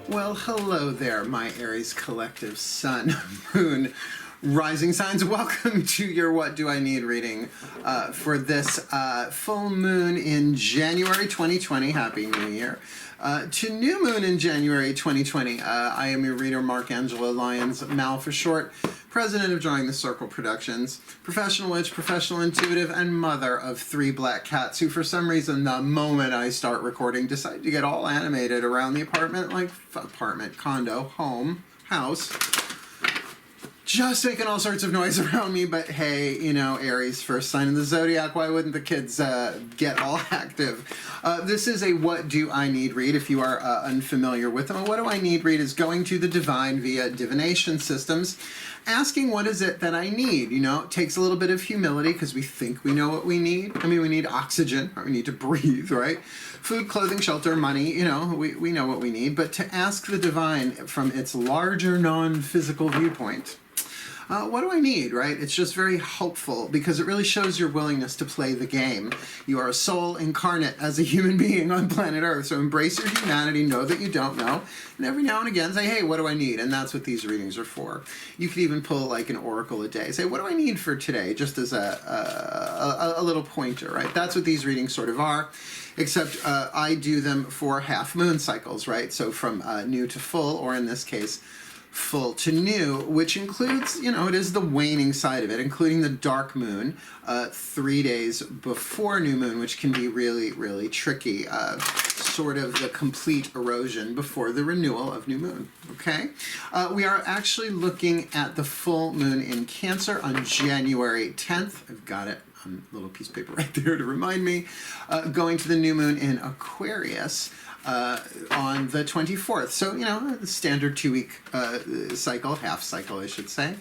Well, hello there, my Aries collective sun, moon, rising signs. Welcome to your What Do I Need reading for this full moon in January 2020. Happy New Year. To new moon in January 2020. I am your reader, Mark Angelo Lyons, Mal for short, president of DrawingTheCircle Productions, professional witch, professional intuitive, and mother of 3 black cats who, for some reason, the moment I start recording, decide to get all animated around the apartment, like apartment, condo, home, house, just making all sorts of noise around me. But hey, you know, Aries, first sign of the zodiac, why wouldn't the kids get all active? This is a What Do I Need read if you are unfamiliar with them. A What Do I Need read is going to the divine via divination systems, asking what is it that I need. You know, it takes a little bit of humility because we think we know what we need. I mean, we need oxygen, or we need to breathe, right? Food, clothing, shelter, money, you know, we know what we need. But to ask the divine from its larger non-physical viewpoint, what do I need, right? It's just very hopeful because it really shows your willingness to play the game. You are a soul incarnate as a human being on planet Earth, so embrace your humanity, know that you don't know, and every now and again say, hey, what do I need? And that's what these readings are for. You could even pull like an oracle a day. Say, what do I need for today? Just as a little pointer, right? That's what these readings sort of are, except I do them for half moon cycles, right? So from new to full, or in this case, full to new, which includes, you know, it is the waning side of it, including the dark moon 3 days before new moon, which can be really, really tricky. Sort of the complete erosion before the renewal of new moon, okay? We are actually looking at the full moon in Cancer on January 10th. I've got it on a little piece of paper right there to remind me. Going to the new moon in Aquarius on the 24th. So, you know, the standard 2-week cycle, half cycle, I should say.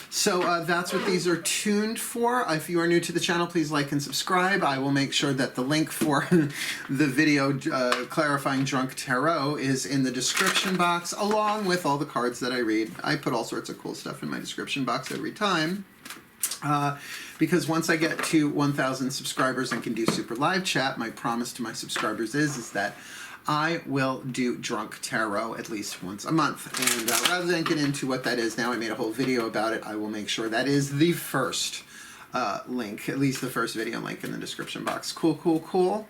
So that's what these are tuned for. If you are new to the channel, please like and subscribe. I will make sure that the link for the video clarifying Drunk Tarot is in the description box, along with all the cards that I read. I put all sorts of cool stuff in my description box every time. Because once I get to 1,000 subscribers and can do super live chat, my promise to my subscribers is that I will do Drunk Tarot at least once a month. And rather than get into what that is now, I made a whole video about it. I will make sure that is the first link, at least the first video link in the description box. Cool, cool, cool.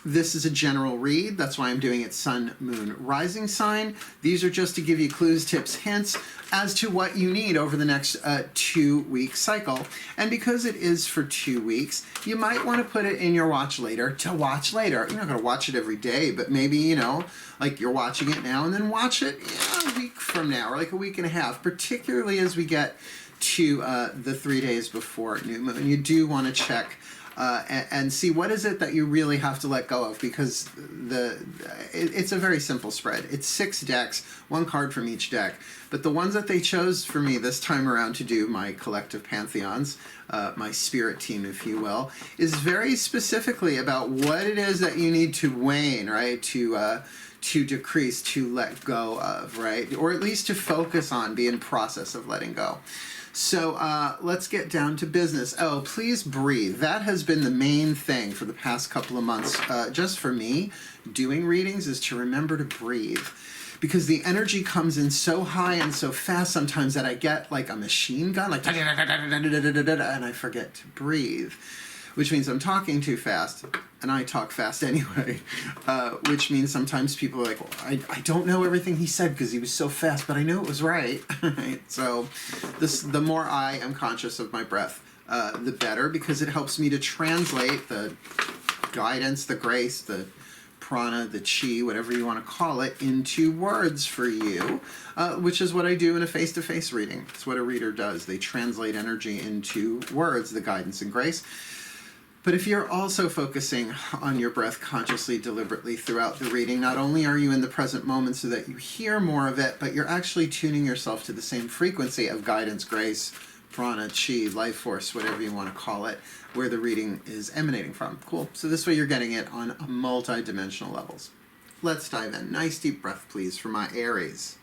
This is a general read. That's why I'm doing it sun, moon, rising sign. These are just to give you clues, tips, hints as to what you need over the next 2-week cycle. And because it is for 2 weeks, you might want to put it in your watch later to watch later. You're not going to watch it every day, but maybe, you know, like you're watching it now and then watch it a week from now, or like a week and a half, particularly as we get to the 3 days before new moon. You do want to check and see what is it that you really have to let go of, because it's a very simple spread. It's 6 decks, 1 card from each deck, but the ones that they chose for me this time around to do my collective pantheons, my spirit team, if you will, is very specifically about what it is that you need to wane, right, to decrease, to let go of, right, or at least to focus on, be in process of letting go. So let's get down to business. Oh, please breathe. That has been the main thing for the past couple of months, just for me, doing readings, is to remember to breathe. Because the energy comes in so high and so fast sometimes that I get like a machine gun, like, and I forget to breathe. Which means I'm talking too fast, and I talk fast anyway, which means sometimes people are like, well, I don't know everything he said because he was so fast, but I know it was right. So the more I am conscious of my breath, the better, because it helps me to translate the guidance, the grace, the prana, the chi, whatever you want to call it, into words for you, which is what I do in a face-to-face reading. It's what a reader does. They translate energy into words, the guidance and grace. But if you're also focusing on your breath consciously, deliberately throughout the reading, not only are you in the present moment so that you hear more of it, but you're actually tuning yourself to the same frequency of guidance, grace, prana, chi, life force, whatever you want to call it, where the reading is emanating from. Cool. So this way you're getting it on multi-dimensional levels. Let's dive in. Nice deep breath, please, for my Aries.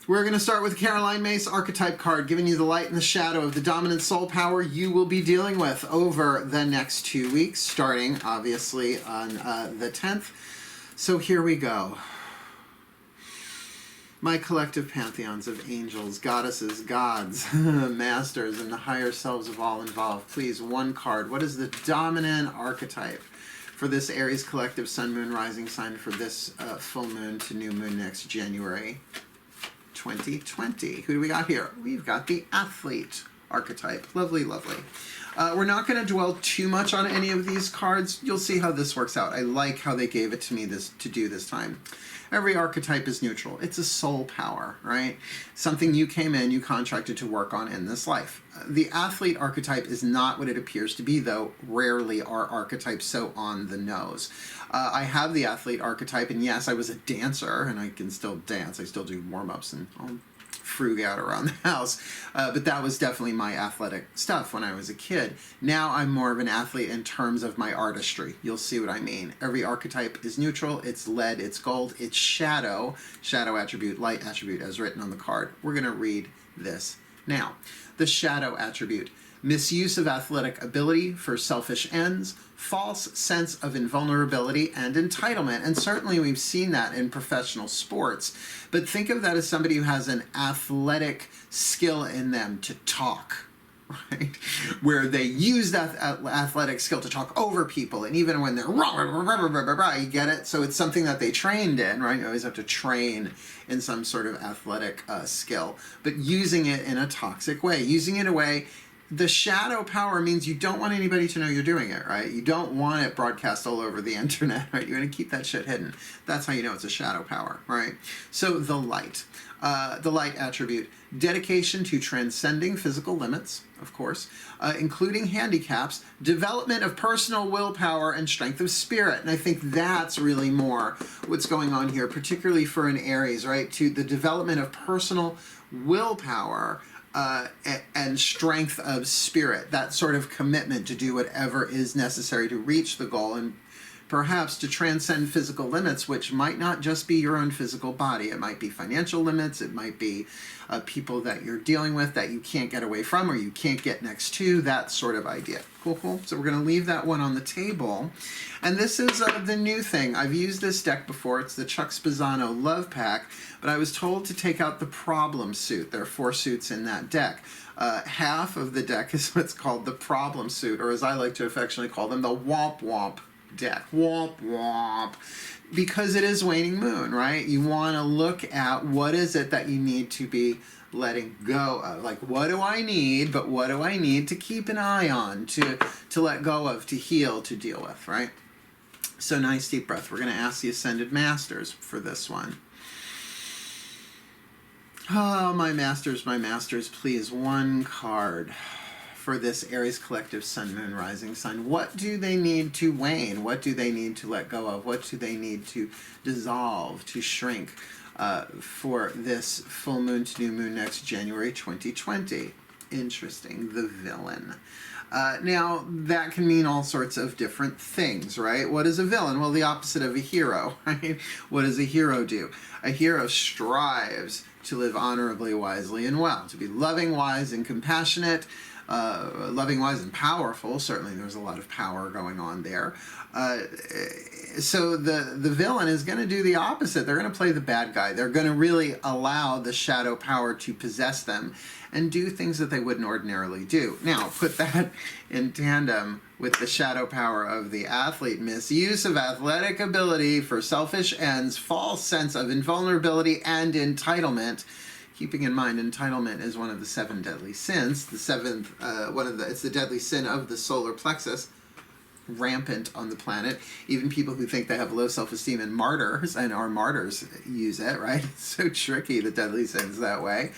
We're going to start with Caroline Myss archetype card, giving you the light and the shadow of the dominant soul power you will be dealing with over the next 2 weeks, starting obviously on the 10th. So here we go. My collective pantheons of angels, goddesses, gods, masters, and the higher selves of all involved. Please, one card. What is the dominant archetype for this Aries collective sun, moon, rising sign for this full moon to new moon next January 2020? Who do we got here? We've got the athlete archetype. Lovely, lovely. We're not going to dwell too much on any of these cards. You'll see how this works out. I like how they gave it to me to do this time. Every archetype is neutral. It's a soul power, right? Something you came in, you contracted to work on in this life. The athlete archetype is not what it appears to be, though. Rarely are archetypes so on the nose. I have the athlete archetype, and yes, I was a dancer, and I can still dance. I still do warm-ups and all frug out around the house, but that was definitely my athletic stuff when I was a kid. Now I'm more of an athlete in terms of my artistry. You'll see what I mean. Every archetype is neutral, it's lead, it's gold, it's shadow attribute, light attribute as written on the card. We're going to read this now. The shadow attribute: misuse of athletic ability for selfish ends, false sense of invulnerability and entitlement. And certainly we've seen that in professional sports. But think of that as somebody who has an athletic skill in them to talk, right? Where they use that athletic skill to talk over people. And even when they're wrong, you get it? So it's something that they trained in, right? You always have to train in some sort of athletic skill. But using it in a toxic way, using it in a way. The shadow power means you don't want anybody to know you're doing it, right? You don't want it broadcast all over the internet, right? You're going to keep that shit hidden. That's how you know it's a shadow power, right? So the light attribute: dedication to transcending physical limits, of course, including handicaps, development of personal willpower, and strength of spirit. And I think that's really more what's going on here, particularly for an Aries, right? To the development of personal willpower, and strength of spirit, that sort of commitment to do whatever is necessary to reach the goal, and perhaps to transcend physical limits, which might not just be your own physical body. It might be financial limits, it might be people that you're dealing with that you can't get away from or you can't get next to, that sort of idea. Cool, cool. So we're going to leave that one on the table. And this is the new thing. I've used this deck before. It's the Chuck Spezzano Love Pack, but I was told to take out the problem suit. There are 4 suits in that deck. Half of the deck is what's called the problem suit, or as I like to affectionately call them, the womp womp deck. Womp womp. Because it is waning moon, right? You want to look at what is it that you need to be letting go of. Like, what do I need, but what do I need to keep an eye on, to let go of, to heal, to deal with, right? So nice deep breath. We're going to ask the Ascended Masters for this one. Oh, my masters, please, one card for this Aries collective sun, moon, rising sign. What do they need to wane? What do they need to let go of? What do they need to dissolve, to shrink for this full moon to new moon next January 2020? Interesting. The villain. Now, that can mean all sorts of different things, right? What is a villain? Well, the opposite of a hero, right? What does a hero do? A hero strives to live honorably, wisely, and well, to be loving, wise, and compassionate, loving, wise, and powerful. Certainly there's a lot of power going on there. So the villain is going to do the opposite. They're going to play the bad guy. They're going to really allow the shadow power to possess them and do things that they wouldn't ordinarily do. Now, put that in tandem with the shadow power of the athlete: misuse of athletic ability for selfish ends, false sense of invulnerability and entitlement. Keeping in mind, entitlement is one of the 7 deadly sins. The 7th, it's the deadly sin of the solar plexus, rampant on the planet. Even people who think they have low self-esteem and are martyrs use it, right? It's so tricky, the deadly sins that way.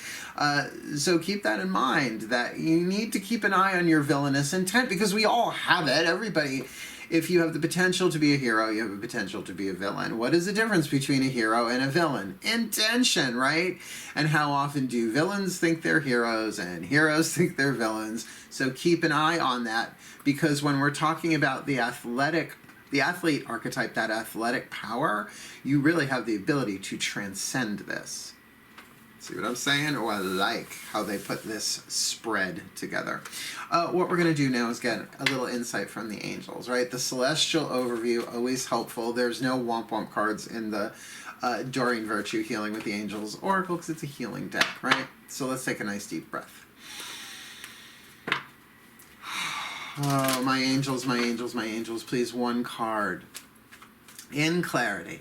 So keep that in mind, that you need to keep an eye on your villainous intent, because we all have it. Everybody, if you have the potential to be a hero, you have the potential to be a villain. What is the difference between a hero and a villain? Intention, right? And how often do villains think they're heroes and heroes think they're villains? So keep an eye on that, because when we're talking about the athlete archetype, that athletic power, you really have the ability to transcend this. See what I'm saying? Oh, I like how they put this spread together. What we're going to do now is get a little insight from the angels, right? The celestial overview, always helpful. There's no womp-womp cards in the Doreen Virtue Healing with the Angels Oracle because it's a healing deck, right? So let's take a nice deep breath. Oh, my angels, my angels, my angels, please, one card. In clarity.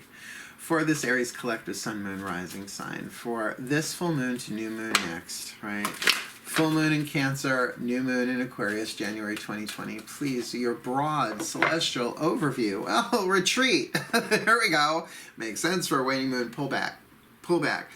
For this Aries collective sun, moon, rising sign, for this full moon to new moon next, right? Full moon in Cancer, new moon in Aquarius, January 2020. Please, your broad celestial overview. Oh, retreat. There we go. Makes sense for a waning moon. Pull back. Pull back.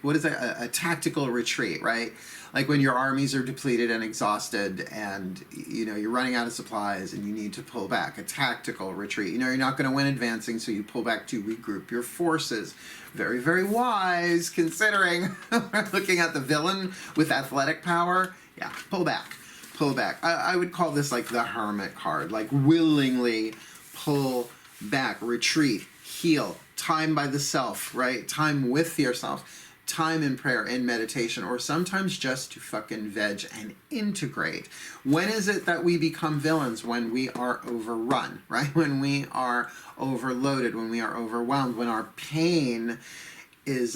What is that? A tactical retreat, right? Like when your armies are depleted and exhausted and, you know, you're running out of supplies and you need to pull back. A tactical retreat. You know, you're not going to win advancing, so you pull back to regroup your forces. Very, very wise, considering we're looking at the villain with athletic power. Yeah, pull back. Pull back. I would call this like the Hermit card. Like willingly pull back, retreat, heal, time by the self, right? Time with yourself. Time in prayer and meditation, or sometimes just to fucking veg and integrate. When is it that we become villains? When we are overrun, right? When we are overloaded, when we are overwhelmed, when our pain is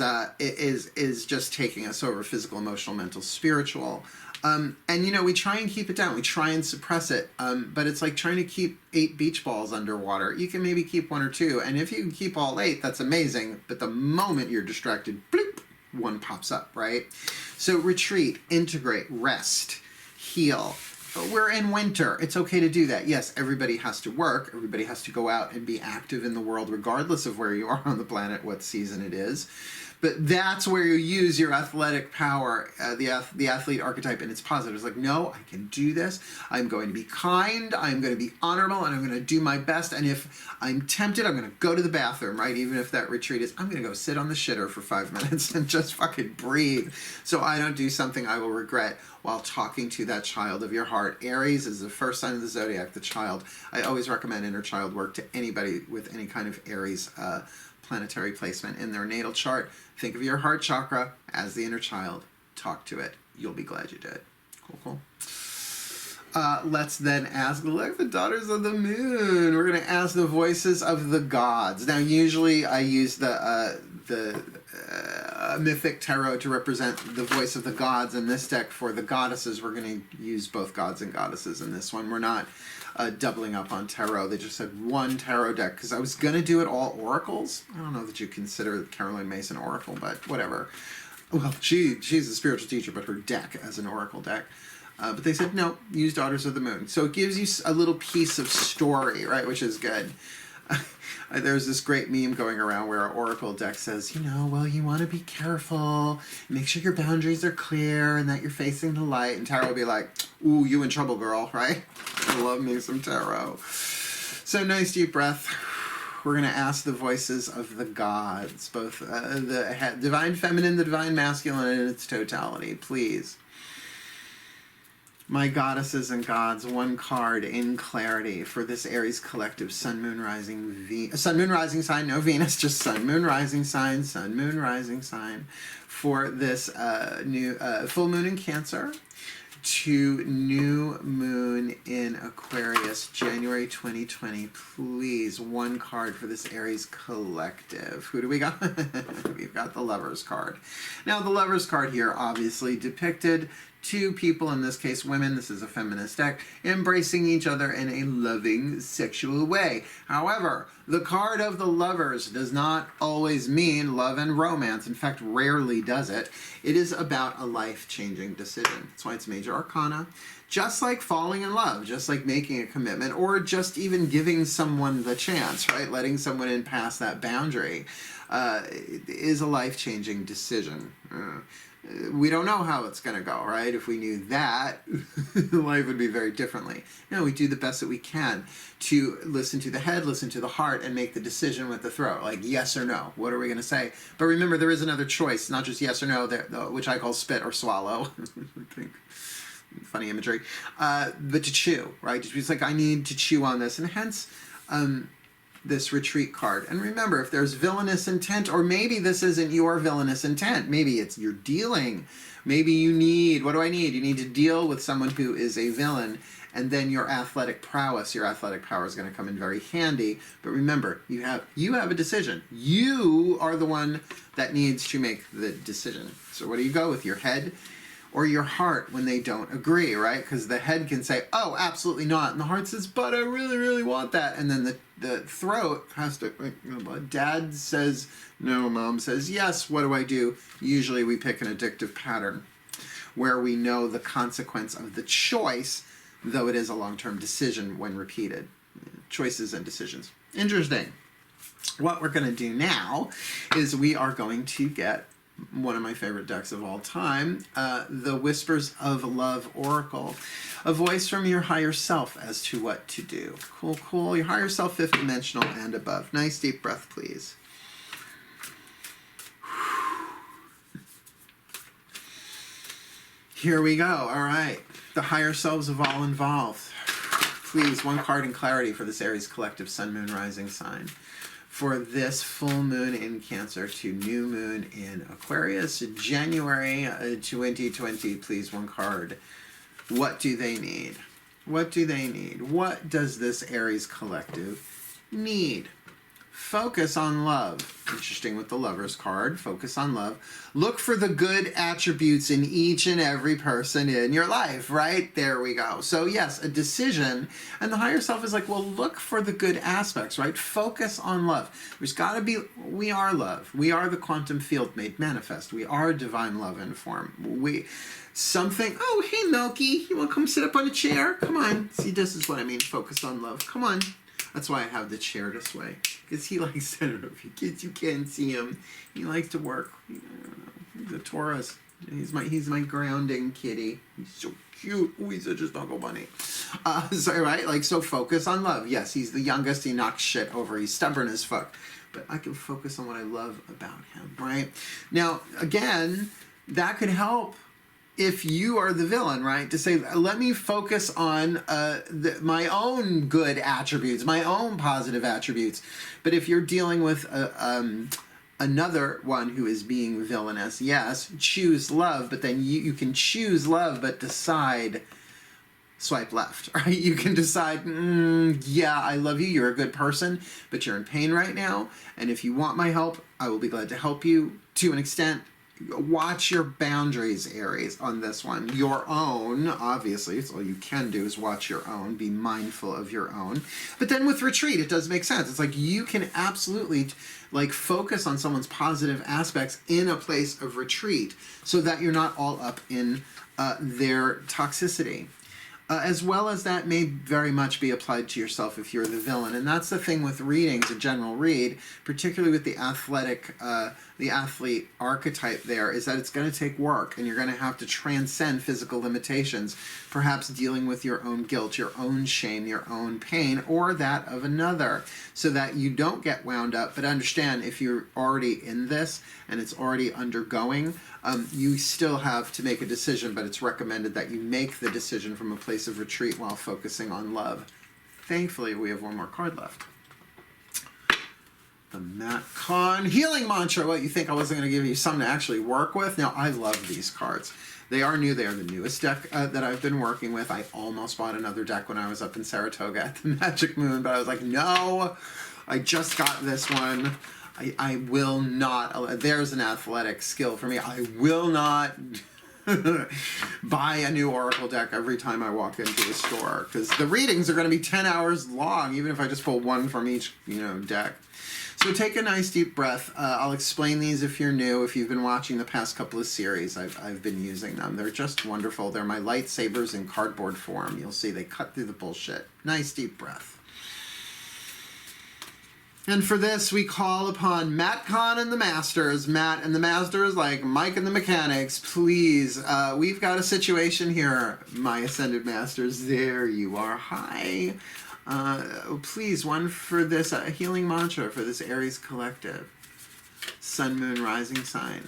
just taking us over, physical, emotional, mental, spiritual. And you know, we try and keep it down. We try and suppress it. But it's like trying to keep 8 beach balls underwater. You can maybe keep 1 or 2. And if you can keep all 8, that's amazing. But the moment you're distracted, bloop, 1 pops up, right? So retreat, integrate, rest, heal. We're in winter. It's okay to do that. Yes, everybody has to work. Everybody has to go out and be active in the world, regardless of where you are on the planet, what season it is. But that's where you use your athletic power, the athlete archetype, and it's positive. It's like, no, I can do this. I'm going to be kind. I'm going to be honorable, and I'm going to do my best. And if I'm tempted, I'm going to go to the bathroom, right? Even if that retreat is, I'm going to go sit on the shitter for 5 minutes and just fucking breathe so I don't do something I will regret while talking to that child of your heart. Aries is the first sign of the zodiac, the child. I always recommend inner child work to anybody with any kind of Aries planetary placement in their natal chart. Think of your heart chakra as the inner child. Talk to it. You'll be glad you did. Cool, cool. Let's then ask, look, the daughters of the moon. We're going to ask the voices of the gods. Now, usually I use the mythic tarot to represent the voice of the gods. In this deck, for the goddesses, we're going to use both gods and goddesses in this one. We're not doubling up on tarot. They just said 1 tarot deck because I was going to do it all oracles. I don't know that you consider Caroline Mason oracle, but whatever. Well, she's a spiritual teacher, but her deck as an oracle deck. But they said, no, use Daughters of the Moon. So it gives you a little piece of story, right, which is good. There's this great meme going around where an oracle deck says, you know, well, you want to be careful, make sure your boundaries are clear and that you're facing the light. And tarot will be like, ooh, you in trouble, girl, right? I love me some tarot. So nice deep breath. We're going to ask the voices of the gods, both the divine feminine, the divine masculine in its totality, please. My goddesses and gods, 1 card in clarity for this Aries collective sun, moon, rising, sun, moon, rising sign, no Venus, just sun, moon, rising sign, sun, moon, rising sign for this new full moon in Cancer to new moon in Aquarius, January 2020. Please, 1 card for this Aries collective. Who do we got? We've got the Lovers card. Now, the Lovers card here obviously depicted 2 people, in this case women, this is a feminist deck, embracing each other in a loving sexual way. However, the card of the Lovers does not always mean love and romance. In fact, rarely does it. It is about a life-changing decision. That's why it's major arcana. Just like falling in love, just like making a commitment, or just even giving someone the chance, right? Letting someone in past that boundary is a life-changing decision. We don't know how it's going to go, right? If we knew that, life would be very differently. No, we do the best that we can to listen to the head, listen to the heart, and make the decision with the throat. Like, yes or no. What are we going to say? But remember, there is another choice, not just yes or no, which I call spit or swallow. I think funny imagery. But to chew, right? It's like, I need to chew on this. And hence, this retreat card. And remember, if there's villainous intent, or maybe this isn't your villainous intent, maybe it's you're dealing, maybe you need, what do I need? You need to deal with someone who is a villain, and then your athletic power is going to come in very handy. But remember, you have a decision. You are the one that needs to make the decision. So what do you go with, your head or your heart when they don't agree, right? Because the head can say, oh, absolutely not. And the heart says, but I really, really want that. And then the throat has to, dad says no, mom says yes, what do I do? Usually we pick an addictive pattern where we know the consequence of the choice, though it is a long-term decision when repeated. Choices and decisions. Interesting. What we're going to do now is we are going to get one of my favorite decks of all time, the Whispers of Love Oracle. A voice from your higher self as to what to do. Cool, cool. Your higher self, fifth dimensional and above. Nice deep breath, please. Here we go. All right. The higher selves of all involved. Please, one card in clarity for this Aries collective Sun, Moon, Rising sign. For this full moon in Cancer to new moon in Aquarius, January 2020, please, one card. What do they need? What do they need? What does this Aries collective need? Focus on love. Interesting with the Lovers card. Focus on love. Look for the good attributes in each and every person in your life, right? There we go. So yes, a decision. And the higher self is like, well, look for the good aspects, right? Focus on love. There's got to be, we are love. We are the quantum field made manifest. We are divine love in form. Oh, hey, Milky. You want to come sit up on a chair? Come on. See, this is what I mean. Focus on love. Come on. That's why I have the chair this way. Because he likes, I don't know if you kids, you can't see him. He likes to work. I don't know. He's a Taurus. He's my grounding kitty. He's so cute. Oh, he's such a snuggle bunny. So focus on love. Yes, he's the youngest. He knocks shit over. He's stubborn as fuck. But I can focus on what I love about him, right? Now, again, that could help if you are the villain, right? To say, let me focus on my own good attributes, my own positive attributes. But if you're dealing with another one who is being villainous, yes, choose love, but then you can choose love, but decide, swipe left, right? You can decide, yeah, I love you, you're a good person, but you're in pain right now, and if you want my help, I will be glad to help you to an extent. Watch your boundaries, Aries, on this one. Your own, obviously, it's all you can do is watch your own, be mindful of your own. But then with retreat, it does make sense. It's like you can absolutely focus on someone's positive aspects in a place of retreat so that you're not all up in their toxicity. As well as that may very much be applied to yourself if you're the villain. And that's the thing with readings, a general read, particularly with the athlete archetype there, is that it's going to take work and you're going to have to transcend physical limitations, perhaps dealing with your own guilt, your own shame, your own pain, or that of another, so that you don't get wound up. But understand, if you're already in this and it's already undergoing, you still have to make a decision, but it's recommended that you make the decision from a place of retreat while focusing on love. Thankfully, we have one more card left. The Matt Kahn Healing Mantra. What, you think I wasn't going to give you something to actually work with? Now, I love these cards. They are new. They are the newest deck that I've been working with. I almost bought another deck when I was up in Saratoga at the Magic Moon, but I was like, no, I just got this one. I will not, there's an athletic skill for me. I will not buy a new Oracle deck every time I walk into the store, because the readings are going to be 10 hours long, even if I just pull one from each, deck. So take a nice deep breath. I'll explain these if you're new. If you've been watching the past couple of series, I've been using them. They're just wonderful. They're my lightsabers in cardboard form. You'll see they cut through the bullshit. Nice deep breath. And for this, we call upon Matt Kahn and the Masters. Matt and the Masters, like Mike and the Mechanics, please. We've got a situation here, my Ascended Masters. There you are. Hi. Please, one for this healing mantra for this Aries collective. Sun, Moon, Rising sign.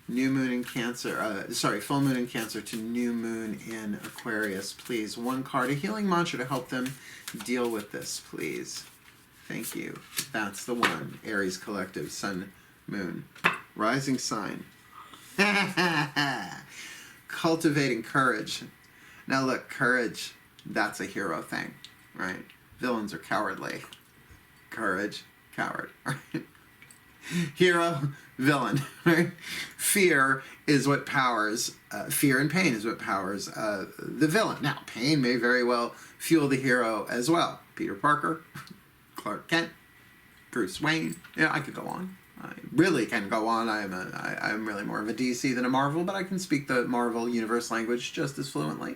New Moon in Cancer. Full Moon in Cancer to New Moon in Aquarius. Please, one card, a healing mantra to help them deal with this, please. Thank you. That's the one. Aries Collective, Sun, Moon, Rising Sign. Cultivating courage. Now look, courage, that's a hero thing, right? Villains are cowardly. Courage, coward, right? Hero, villain, right? Fear is what powers, fear and pain is what powers the villain. Now, pain may very well fuel the hero as well. Peter Parker, Clark Kent, Bruce Wayne. Yeah, I could go on. I really can go on. I'm really more of a DC than a Marvel, but I can speak the Marvel universe language just as fluently.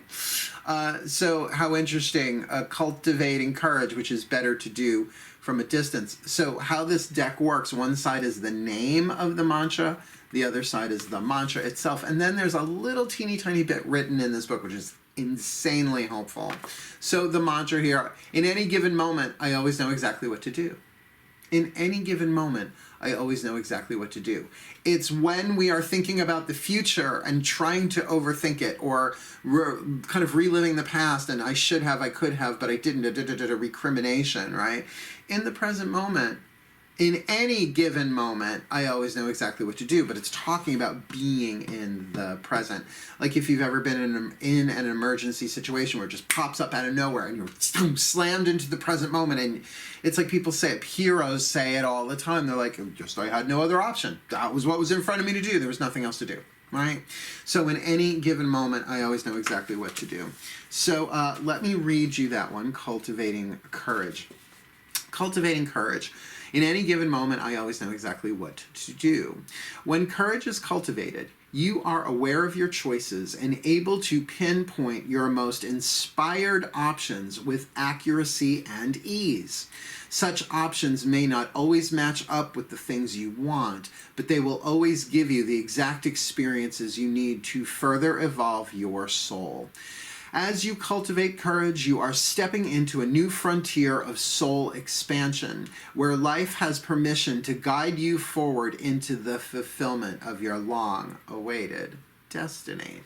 So how interesting, cultivating courage, which is better to do from a distance. So how this deck works, one side is the name of the mantra, the other side is the mantra itself, and then there's a little teeny tiny bit written in this book, which is insanely helpful. So the mantra here, in any given moment, I always know exactly what to do. In any given moment, I always know exactly what to do. It's when we are thinking about the future and trying to overthink it, or kind of reliving the past and I should have, I could have, but I didn't, recrimination, right? In the present moment, in any given moment, I always know exactly what to do, but it's talking about being in the present. Like if you've ever been in an emergency situation where it just pops up out of nowhere and you're slammed into the present moment, and it's like people say it, heroes say it all the time. They're like, just I had no other option. That was what was in front of me to do. There was nothing else to do, right? So in any given moment, I always know exactly what to do. So let me read you that one, Cultivating Courage. Cultivating courage. In any given moment, I always know exactly what to do. When courage is cultivated, you are aware of your choices and able to pinpoint your most inspired options with accuracy and ease. Such options may not always match up with the things you want, but they will always give you the exact experiences you need to further evolve your soul. As you cultivate courage, you are stepping into a new frontier of soul expansion, where life has permission to guide you forward into the fulfillment of your long-awaited destiny.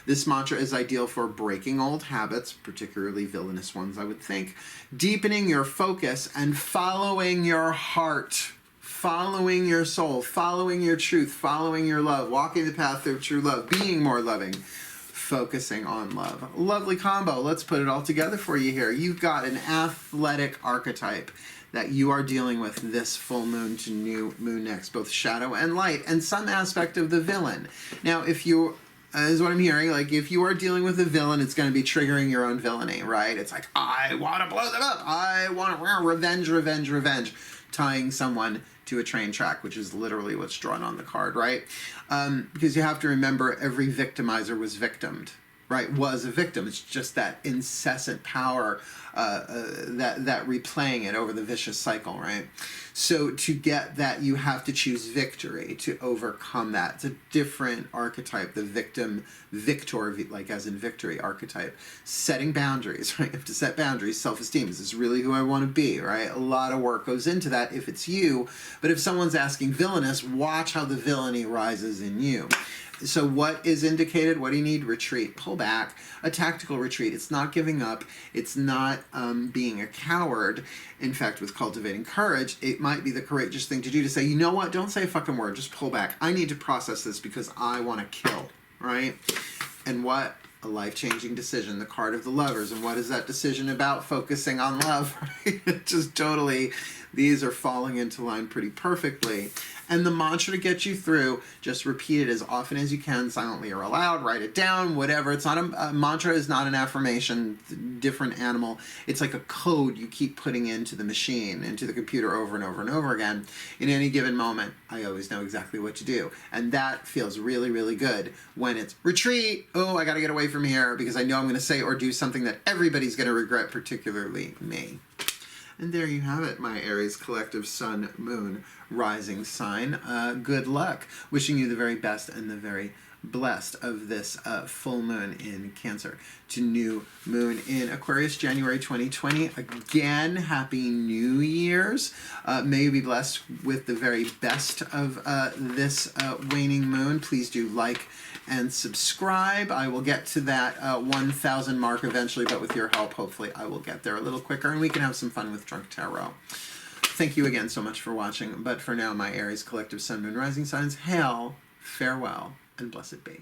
This mantra is ideal for breaking old habits, particularly villainous ones, I would think, deepening your focus, and following your heart, following your soul, following your truth, following your love, walking the path of true love, being more loving, focusing on love. Lovely combo. Let's put it all together for you here. You've got an athletic archetype that you are dealing with this full moon to new moon next, both shadow and light, and some aspect of the villain. Now, if you, is what I'm hearing, like if you are dealing with a villain, it's going to be triggering your own villainy, right? It's like, I want to blow them up. I want to revenge, revenge, revenge. Tying someone to a train track, which is literally what's drawn on the card, right? Because you have to remember every victimizer was victimed, right? Was a victim. It's just that incessant power, that replaying it over the vicious cycle, right? So to get that, you have to choose victory to overcome that. It's a different archetype, the victor, like as in victory archetype. Setting boundaries, right? You have to set boundaries, self-esteem. Is this really who I want to be, right? A lot of work goes into that if it's you. But if someone's asking villainous, watch how the villainy rises in you. So what is indicated? What do you need? Retreat. Pull back. A tactical retreat. It's not giving up. It's not being a coward. In fact, with cultivating courage, it might be the courageous thing to do to say, you know what? Don't say a fucking word. Just pull back. I need to process this because I want to kill, right? And what? A life-changing decision. The card of the Lovers. And what is that decision about? Focusing on love, right? Just totally, these are falling into line pretty perfectly. And the mantra to get you through, just repeat it as often as you can, silently or aloud, write it down, whatever. It's not a mantra is not an affirmation, different animal. It's like a code you keep putting into the machine, into the computer over and over and over again. In any given moment, I always know exactly what to do. And that feels really, really good when it's retreat. Oh, I got to get away from here because I know I'm going to say or do something that everybody's going to regret, particularly me. And there you have it, my Aries Collective Sun, Moon, Rising sign. Good luck. Wishing you the very best and the very blessed of this full moon in Cancer to new moon in Aquarius, January 2020. Again, Happy New Year's. May you be blessed with the very best of this waning moon. Please do like and subscribe. I will get to that 1,000 mark eventually, but with your help, hopefully I will get there a little quicker and we can have some fun with Drunk Tarot. thank you again so much for watching. But for now, my Aries collective sun, moon, rising signs, hail, farewell, and blessed be.